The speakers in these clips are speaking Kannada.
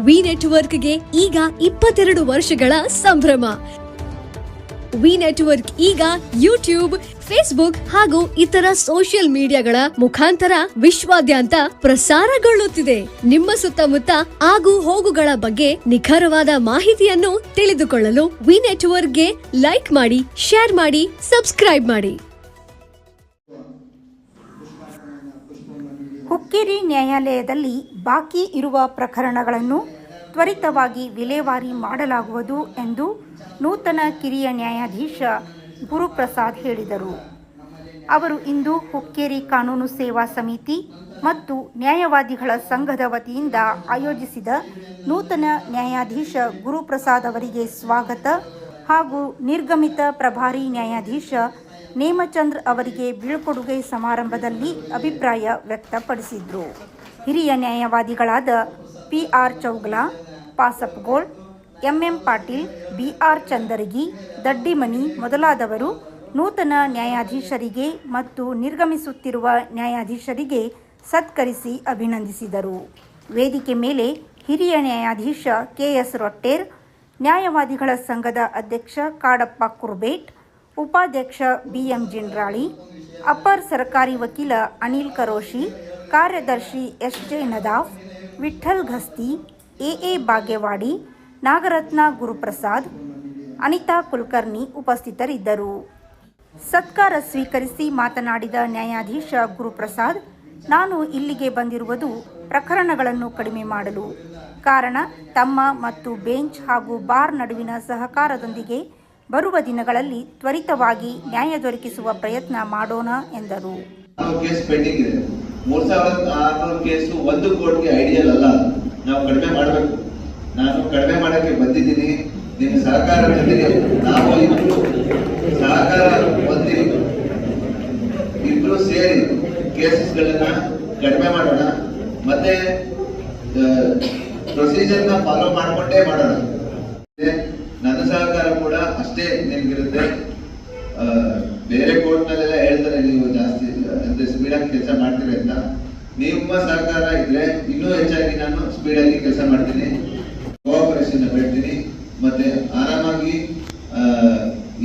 ವಿ ನೆಟ್ವರ್ಕ್ಗೆ ಈಗ 22 ವರ್ಷಗಳ ಸಂಭ್ರಮ. ವಿ ನೆಟ್ವರ್ಕ್ ಈಗ ಯೂಟ್ಯೂಬ್, ಫೇಸ್ಬುಕ್ ಹಾಗೂ ಇತರ ಸೋಷಿಯಲ್ ಮೀಡಿಯಾಗಳ ಮುಖಾಂತರ ವಿಶ್ವಾದ್ಯಂತ ಪ್ರಸಾರಗೊಳ್ಳುತ್ತಿದೆ. ನಿಮ್ಮ ಸುತ್ತಮುತ್ತ ಆಗು ಹೋಗುಗಳ ಬಗ್ಗೆ ನಿಖರವಾದ ಮಾಹಿತಿಯನ್ನು ತಿಳಿದುಕೊಳ್ಳಲು ವಿ ನೆಟ್ವರ್ಕ್ಗೆ ಲೈಕ್ ಮಾಡಿ, ಶೇರ್ ಮಾಡಿ, ಸಬ್ಸ್ಕ್ರೈಬ್ ಮಾಡಿ. ಹುಕ್ಕೇರಿ ನ್ಯಾಯಾಲಯದಲ್ಲಿ ಬಾಕಿ ಇರುವ ಪ್ರಕರಣಗಳನ್ನು ತ್ವರಿತವಾಗಿ ವಿಲೇವಾರಿ ಮಾಡಲಾಗುವುದು ಎಂದು ನೂತನ ಕಿರಿಯ ನ್ಯಾಯಾಧೀಶ ಗುರುಪ್ರಸಾದ್ ಹೇಳಿದರು. ಅವರು ಇಂದು ಹುಕ್ಕೇರಿ ಕಾನೂನು ಸೇವಾ ಸಮಿತಿ ಮತ್ತು ನ್ಯಾಯವಾದಿಗಳ ಸಂಘದ ವತಿಯಿಂದ ಆಯೋಜಿಸಿದ ನೂತನ ನ್ಯಾಯಾಧೀಶ ಗುರುಪ್ರಸಾದ್ ಅವರಿಗೆ ಸ್ವಾಗತ ಹಾಗೂ ನಿರ್ಗಮಿತ ಪ್ರಭಾರಿ ನ್ಯಾಯಾಧೀಶ ನೇಮಚಂದ್ರ ಅವರಿಗೆ ಬೀಳ್ಕೊಡುಗೆ ಸಮಾರಂಭದಲ್ಲಿ ಅಭಿಪ್ರಾಯ ವ್ಯಕ್ತಪಡಿಸಿದರು. ಹಿರಿಯ ನ್ಯಾಯವಾದಿಗಳಾದ PR Chougala, ಪಾಸಪ್ಗೋಳ್, MM Patil, BR Chandaragi, Daddimani ಮೊದಲಾದವರು ನೂತನ ನ್ಯಾಯಾಧೀಶರಿಗೆ ಮತ್ತು ನಿರ್ಗಮಿಸುತ್ತಿರುವ ನ್ಯಾಯಾಧೀಶರಿಗೆ ಸತ್ಕರಿಸಿ ಅಭಿನಂದಿಸಿದರು. ವೇದಿಕೆ ಮೇಲೆ ಹಿರಿಯ ನ್ಯಾಯಾಧೀಶ KS ರೊಟ್ಟೇರ್, ನ್ಯಾಯವಾದಿಗಳ ಸಂಘದ ಅಧ್ಯಕ್ಷ ಕಾಡಪ್ಪ ಕುರ್ಬೇಟ್, ಉಪಾಧ್ಯಕ್ಷ BM ಜಿಂಡ್ರಾಳಿ, ಅಪರ್ ಸರ್ಕಾರಿ ವಕೀಲ ಅನಿಲ್ ಕರೋಶಿ, ಕಾರ್ಯದರ್ಶಿ SJ ನದಾಫ್, ವಿಠ್ಠಲ್ ಘಸ್ತಿ, AA ಬಾಗೇವಾಡಿ, ನಾಗರತ್ನ ಗುರುಪ್ರಸಾದ್, ಅನಿತಾ ಕುಲಕರ್ಣಿ ಉಪಸ್ಥಿತರಿದ್ದರು. ಸತ್ಕಾರ ಸ್ವೀಕರಿಸಿ ಮಾತನಾಡಿದ ನ್ಯಾಯಾಧೀಶ ಗುರುಪ್ರಸಾದ್, ನಾನು ಇಲ್ಲಿಗೆ ಬಂದಿರುವುದು ಪ್ರಕರಣಗಳನ್ನು ಕಡಿಮೆ ಮಾಡಲು. ಕಾರಣ ತಮ್ಮ ಮತ್ತು ಬೆಂಚ್ ಹಾಗೂ ಬಾರ್ ನಡುವಿನ ಸಹಕಾರದೊಂದಿಗೆ ಬರುವ ದಿನಗಳಲ್ಲಿ ತ್ವರಿತವಾಗಿ ನ್ಯಾಯ ದೊರಕಿಸುವ ಪ್ರಯತ್ನ ಮಾಡೋಣ ಎಂದರು. ಕೇಸ್ ಪೆಂಡಿಂಗ್ ಇದೆ. 3600 ಕೇಸು ಒಂದು ಕೋರ್ಟ್ಗೆ ಐಡಿಯಲ್ ಅಲ್ಲ. ನಾವು ಕಡಿಮೆ ಮಾಡಬೇಕು. ನಾನು ಕಡಿಮೆ ಮಾಡಕ್ಕೆ ಬಂದಿದ್ದೀನಿ. ನಿಮ್ಮ ಸಹಕಾರ ಜೊತೆಗೆ ನಾವು ಸಹಕಾರ ಹೊಂದಿ ಇಬ್ರು ಸೇರಿ ಕೇಸಸ್ಗಳನ್ನ ಕಡಿಮೆ ಮಾಡೋಣ. ಮತ್ತೆ ಪ್ರೊಸೀಜರ್ನ ಫಾಲೋ ಮಾಡಿಕೊಂಡೇ ಮಾಡೋಣ. ನನ್ನ ಸಹಕಾರ ಕೂಡ ಅಷ್ಟೇ ನಿಮ್ಗಿರುತ್ತೆ. ಬೇರೆ ಕೋರ್ಟ್ನಲ್ಲೆಲ್ಲ ಹೇಳ್ತಾರೆ ನೀವು ಜಾಸ್ತಿ ಅಂದ್ರೆ ಸ್ಪೀಡಾಗಿ ಕೆಲಸ ಮಾಡ್ತೀರಿ ಅಂತ. ನಿಮ್ಮ ಸಹಕಾರ ಇದ್ರೆ ಇನ್ನೂ ಹೆಚ್ಚಾಗಿ ನಾನು ಸ್ಪೀಡಾಗಿ ಕೆಲಸ ಮಾಡ್ತೀನಿ, ಕೋಆಪರೇಷನ್ ಬೇಡ್ತೀನಿ. ಮತ್ತೆ ಆರಾಮಾಗಿ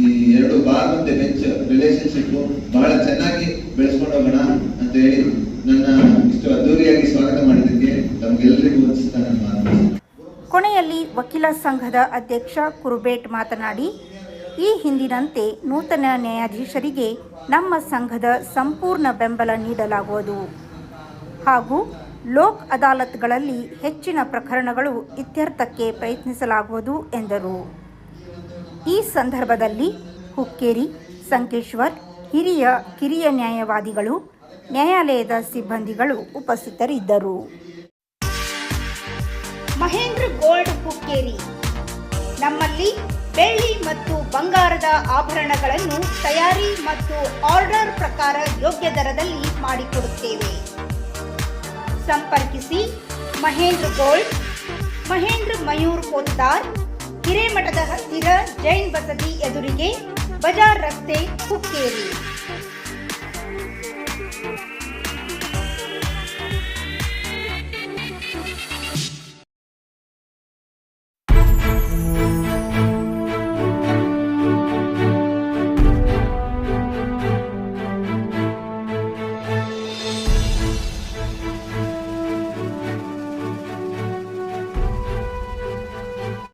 ಈ ಎರಡು ಬಾರ್ ಮತ್ತೆ ಬೆಂಚ್ ರಿಲೇಶನ್ಶಿಪ್ ಬಹಳ ಚೆನ್ನಾಗಿ ಬೆಳೆಸ್ಕೊಂಡು ಹೋಗೋಣ ಅಂತ ಹೇಳಿ ನನ್ನ ಇಷ್ಟು ಅದ್ದೂರಿಯಾಗಿ ಸ್ವಾಗತ ಮಾಡಿದ್ದಕ್ಕೆ ತಮಗೆಲ್ಲರಿಗೂ ವಂದಿಸ್ತಾನೆ. ಕೊನೆಯಲ್ಲಿ ವಕೀಲ ಸಂಘದ ಅಧ್ಯಕ್ಷ ಕುರುಬೇಟ್ ಮಾತನಾಡಿ, ಈ ಹಿಂದಿನಂತೆ ನೂತನ ನ್ಯಾಯಾಧೀಶರಿಗೆ ನಮ್ಮ ಸಂಘದ ಸಂಪೂರ್ಣ ಬೆಂಬಲ ನೀಡಲಾಗುವುದು ಹಾಗೂ ಲೋಕ್ ಅದಾಲತ್ಗಳಲ್ಲಿ ಹೆಚ್ಚಿನ ಪ್ರಕರಣಗಳು ಇತ್ಯರ್ಥಕ್ಕೆ ಪ್ರಯತ್ನಿಸಲಾಗುವುದು ಎಂದರು. ಈ ಸಂದರ್ಭದಲ್ಲಿ ಹುಕ್ಕೇರಿ, ಸಂಕೇಶ್ವರ್, ಹಿರಿಯ ಕಿರಿಯ ನ್ಯಾಯವಾದಿಗಳು, ನ್ಯಾಯಾಲಯದ ಸಿಬ್ಬಂದಿಗಳು ಉಪಸ್ಥಿತರಿದ್ದರು. ಮಹೇಂದ್ರ ಗೋಲ್ಡ್ ಹುಕ್ಕೇರಿ, ನಮ್ಮಲ್ಲಿ ಬೆಳ್ಳಿ ಮತ್ತು ಬಂಗಾರದ ಆಭರಣಗಳನ್ನು ತಯಾರಿ ಮತ್ತು ಆರ್ಡರ್ ಪ್ರಕಾರ ಯೋಗ್ಯ ದರದಲ್ಲಿ ಮಾಡಿಕೊಡುತ್ತೇವೆ. ಸಂಪರ್ಕಿಸಿ ಮಹೇಂದ್ರ ಗೋಲ್ಡ್, ಮಹೇಂದ್ರ ಮಯೂರ್ ಪೋತ್ತಾರ್, ಹಿರೇಮಠದ ಹತ್ತಿರ ಜೈನ್ ಬಸದಿ ಎದುರಿಗೆ, ಬಜಾರ್ ರಸ್ತೆ, ಹುಕ್ಕೇರಿ.